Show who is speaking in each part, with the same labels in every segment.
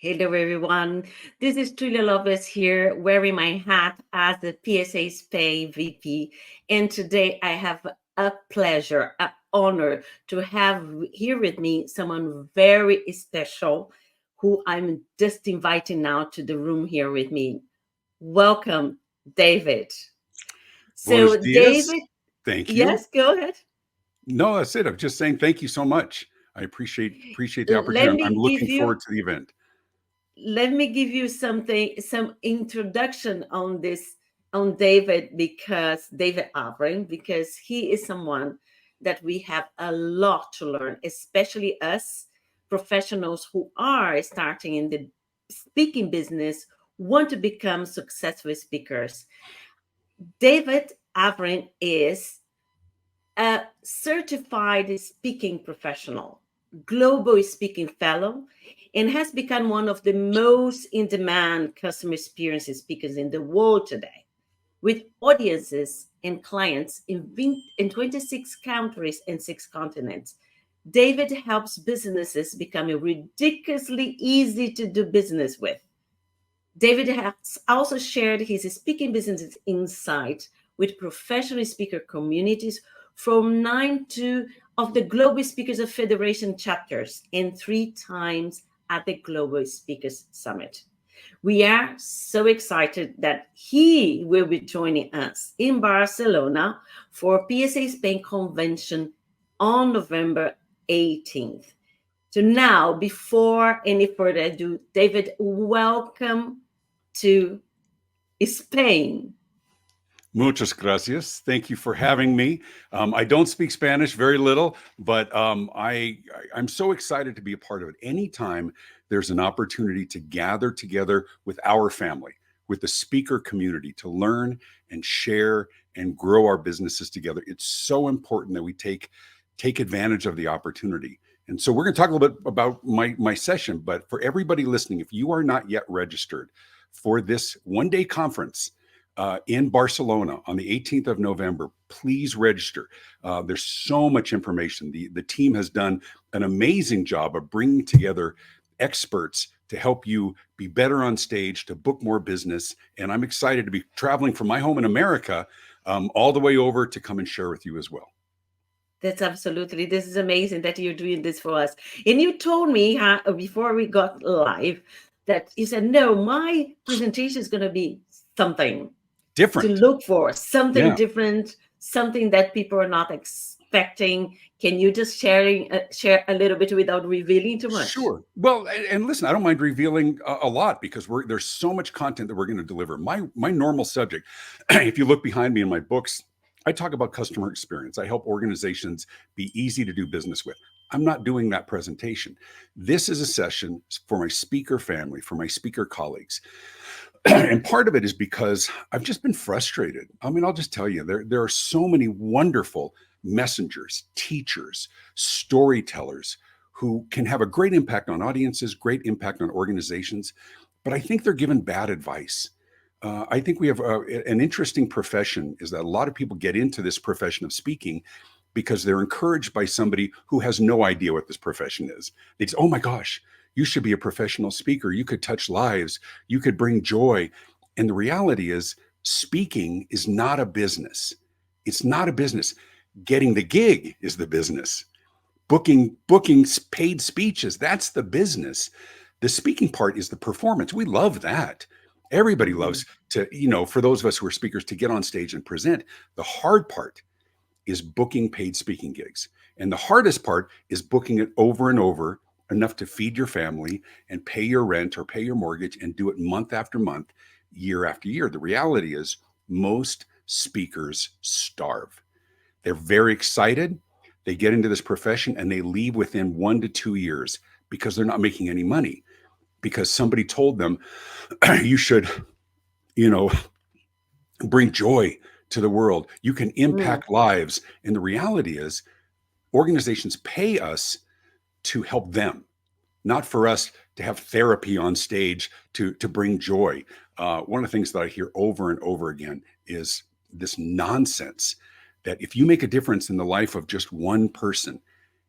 Speaker 1: Hello, everyone. This is Julia Lopez here, wearing my hat as the PSA Spain VP. And today I have a pleasure, an honor to have here with me someone very special who I'm just inviting now to the room here with me. Welcome, David.
Speaker 2: Buenos
Speaker 1: So,
Speaker 2: dias.
Speaker 1: David,
Speaker 2: Thank you.
Speaker 1: yes, go ahead.
Speaker 2: No, that's it. I'm just saying thank you so much. I appreciate the
Speaker 1: Let
Speaker 2: opportunity. I'm
Speaker 1: me give
Speaker 2: looking
Speaker 1: you
Speaker 2: forward to the event.
Speaker 1: some introduction on this, on David, because David Avrin, because he is someone that we have a lot to learn, especially us professionals who are starting in the speaking business, want to become successful speakers. David Avrin is a certified speaking professional, global speaking fellow, and has become one of the most in demand customer experience speakers in the world today, with audiences and clients in 26 countries and 6 continents. David helps businesses become ridiculously easy to do business with. David has also shared his speaking business insight with professional speaker communities from of the Global Speakers of Federation chapters and 3 times at the Global Speakers Summit. We are so excited that he will be joining us in Barcelona for PSA Spain convention on November 18th. So now, before any further ado, David, welcome to Spain.
Speaker 2: Muchas gracias. Thank you for having me. I don't speak Spanish, very little, but I'm so excited to be a part of it. Anytime there's an opportunity to gather together with our family, with the speaker community, to learn and share and grow our businesses together, it's so important that we take advantage of the opportunity. And so we're going to talk a little bit about my session, but for everybody listening, if you are not yet registered for this one-day conference in Barcelona on the 18th of November, please register. There's so much information. The team has done an amazing job of bringing together experts to help you be better on stage, to book more business. And I'm excited to be traveling from my home in America all the way over to come and share with you as well.
Speaker 1: This is amazing that you're doing this for us. And you told me before we got live that you said, no, my presentation is going to be something
Speaker 2: Different.
Speaker 1: to look for, something
Speaker 2: Yeah.
Speaker 1: different, something that people are not expecting. Can you just share a little bit without revealing too much?
Speaker 2: Sure. Well, and listen, I don't mind revealing a lot because there's so much content that we're going to deliver. My normal subject, if you look behind me in my books, I talk about customer experience. I help organizations be easy to do business with. I'm not doing that presentation. This is a session for my speaker family, for my speaker colleagues. And part of it is because I've just been frustrated. I mean, I'll just tell you, there are so many wonderful messengers, teachers, storytellers who can have a great impact on audiences, great impact on organizations, but I think they're given bad advice. I think we have an interesting profession is that a lot of people get into this profession of speaking because they're encouraged by somebody who has no idea what this profession is. They say, oh my gosh, you should be a professional speaker. You could touch lives. You could bring joy. And the reality is speaking is not a business. It's not a business. Getting the gig is the business. Booking paid speeches, that's the business. The speaking part is the performance. We love that. Everybody loves to, for those of us who are speakers, to get on stage and present. The hard part is booking paid speaking gigs. And the hardest part is booking it over and over, enough to feed your family and pay your rent or pay your mortgage and do it month after month, year after year. The reality is most speakers starve. They're very excited. They get into this profession and they leave within 1 to 2 years because they're not making any money, because somebody told them you should, bring joy to the world. You can impact lives. And the reality is organizations pay us to help them, not for us to have therapy on stage to bring joy. One of the things that I hear over and over again is this nonsense that if you make a difference in the life of just one person,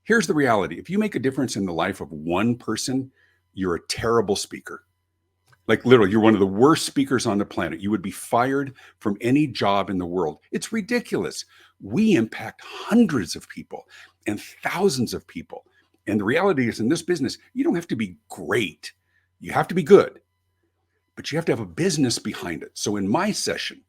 Speaker 2: here's the reality. If you make a difference in the life of one person, you're a terrible speaker. Like literally, you're one of the worst speakers on the planet. You would be fired from any job in the world. It's ridiculous. We impact hundreds of people and thousands of people. And the reality is, in this business, you don't have to be great. You have to be good, but you have to have a business behind it. So in my session,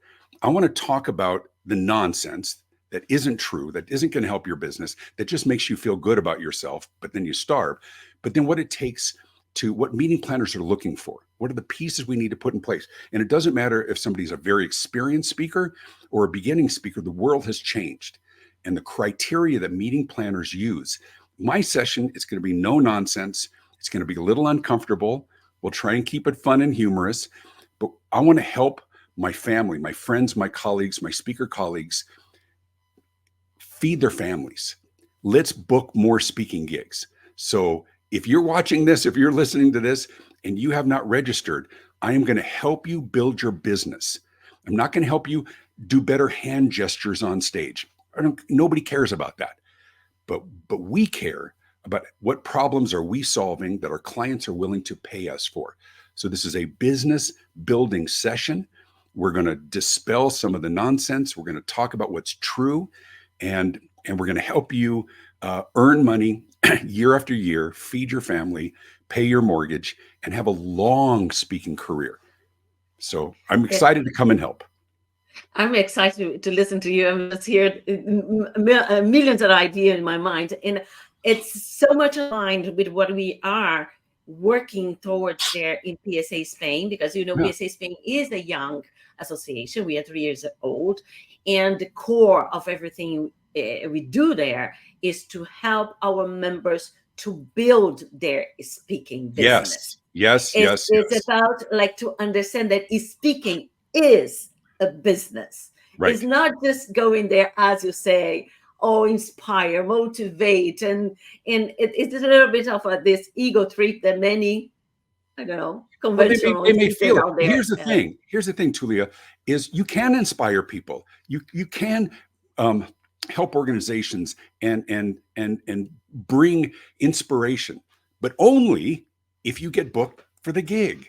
Speaker 2: I want to talk about the nonsense that isn't true, that isn't going to help your business, that just makes you feel good about yourself, but then you starve. But then what it takes to what meeting planners are looking for. What are the pieces we need to put in place? And it doesn't matter if somebody's a very experienced speaker or a beginning speaker, the world has changed. And the criteria that meeting planners use, my session is going to be no nonsense. It's going to be a little uncomfortable. We'll try and keep it fun and humorous, but I want to help my family, my friends, my colleagues, my speaker colleagues feed their families. Let's book more speaking gigs. So if you're watching this, if you're listening to this and you have not registered, I am going to help you build your business. I'm not going to help you do better hand gestures on stage. Nobody cares about that. But we care about what problems are we solving that our clients are willing to pay us for. So this is a business building session. We're going to dispel some of the nonsense. We're going to talk about what's true, and we're going to help you earn money year after year, feed your family, pay your mortgage, and have a long speaking career. So I'm excited to come and help.
Speaker 1: I'm excited to listen to you. I'm just here, millions of ideas in my mind. And it's so much aligned with what we are working towards there in PSA Spain, because, you know, yeah. PSA Spain is a young association. We are 3 years old. And the core of everything we do there is to help our members to build their speaking business.
Speaker 2: Yes.
Speaker 1: It's about like to understand that speaking is a business.
Speaker 2: Right.
Speaker 1: It's not just going there, as you say, or inspire, motivate, and it's a little bit of this ego trip that many, I don't know, conventional
Speaker 2: they may feel it.
Speaker 1: Out there.
Speaker 2: Here's the thing, Tulia, is you can inspire people. You can help organizations and bring inspiration, but only if you get booked for the gig.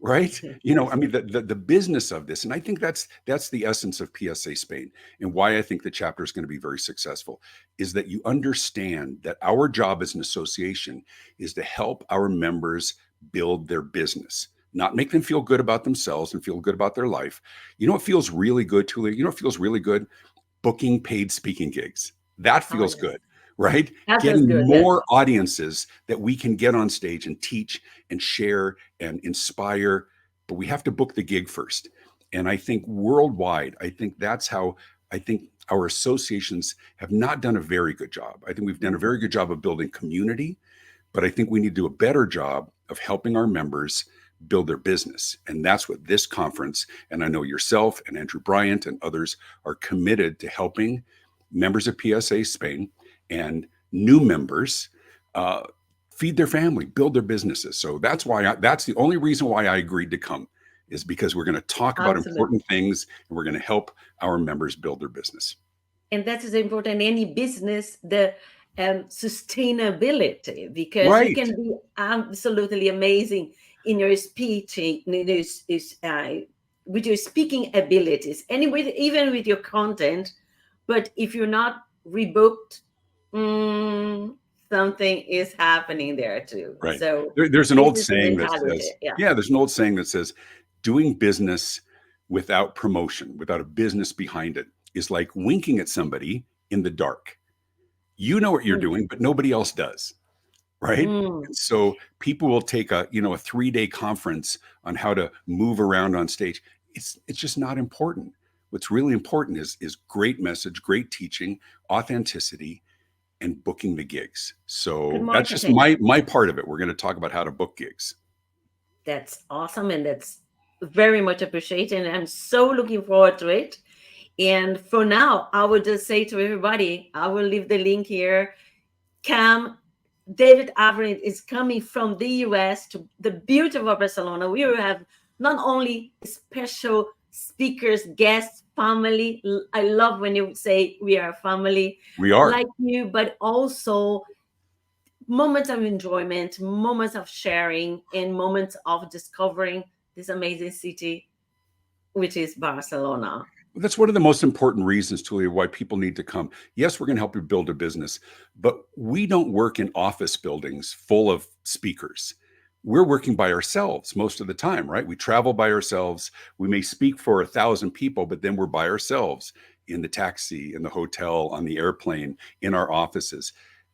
Speaker 2: Right. You know, I mean, the business of this. And I think that's the essence of PSA Spain, and why I think the chapter is going to be very successful is that you understand that our job as an association is to help our members build their business, not make them feel good about themselves and feel good about their life. You know, it feels really good, Tulia. You know, it feels really good booking paid speaking gigs. That feels good. Right? Getting more audiences that we can get on stage and teach and share and inspire, but we have to book the gig first. And I think worldwide, I think that's how I think our associations have not done a very good job. I think we've done a very good job of building community, but I think we need to do a better job of helping our members build their business. And that's what this conference, and I know yourself and Andrew Bryant and others are committed to helping members of PSA Spain and new members feed their family, build their businesses. So that's why that's the only reason why I agreed to come, is because we're going to talk about important things and we're going to help our members build their business.
Speaker 1: And that is important in any business, the sustainability, because you can be absolutely amazing in your speech, with your speaking abilities, and even with your content. But if you're not rebooked, something is happening there too.
Speaker 2: Right.
Speaker 1: So
Speaker 2: there's an old saying that says, there's an old saying that says, doing business without promotion, without a business behind it, is like winking at somebody in the dark. You know what you're doing, but nobody else does. Right. And so people will take a 3-day conference on how to move around on stage. It's just not important. What's really important is great message, great teaching, authenticity, and booking the gigs. So that's just my part of it. We're going to talk about how to book gigs.
Speaker 1: That's awesome. And that's very much appreciated. And I'm so looking forward to it. And for now, I would just say to everybody, I will leave the link here. David Avrin is coming from the US to the beautiful Barcelona. We will have not only special speakers, guests, family. I love when you say we are a family.
Speaker 2: We are.
Speaker 1: Like you, but also moments of enjoyment, moments of sharing, and moments of discovering this amazing city, which is Barcelona.
Speaker 2: That's one of the most important reasons, Tulia, why people need to come. Yes, we're going to help you build a business, but we don't work in office buildings full of speakers. We're working by ourselves most of the time, right? We travel by ourselves. We may speak for 1,000 people, but then we're by ourselves in the taxi, in the hotel, on the airplane, in our offices.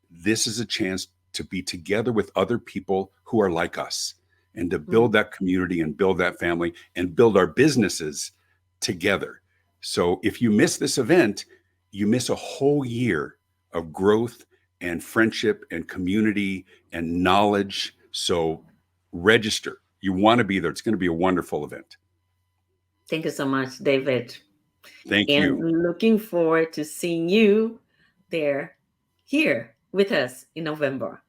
Speaker 2: This is a chance to be together with other people who are like us and to build that community and build that family and build our businesses together. So if you miss this event, you miss a whole year of growth and friendship and community and knowledge. So register. You want to be there. It's going to be a wonderful event.
Speaker 1: Thank you so much, David.
Speaker 2: Thank
Speaker 1: And
Speaker 2: you.
Speaker 1: looking forward to seeing you there, here with us in November.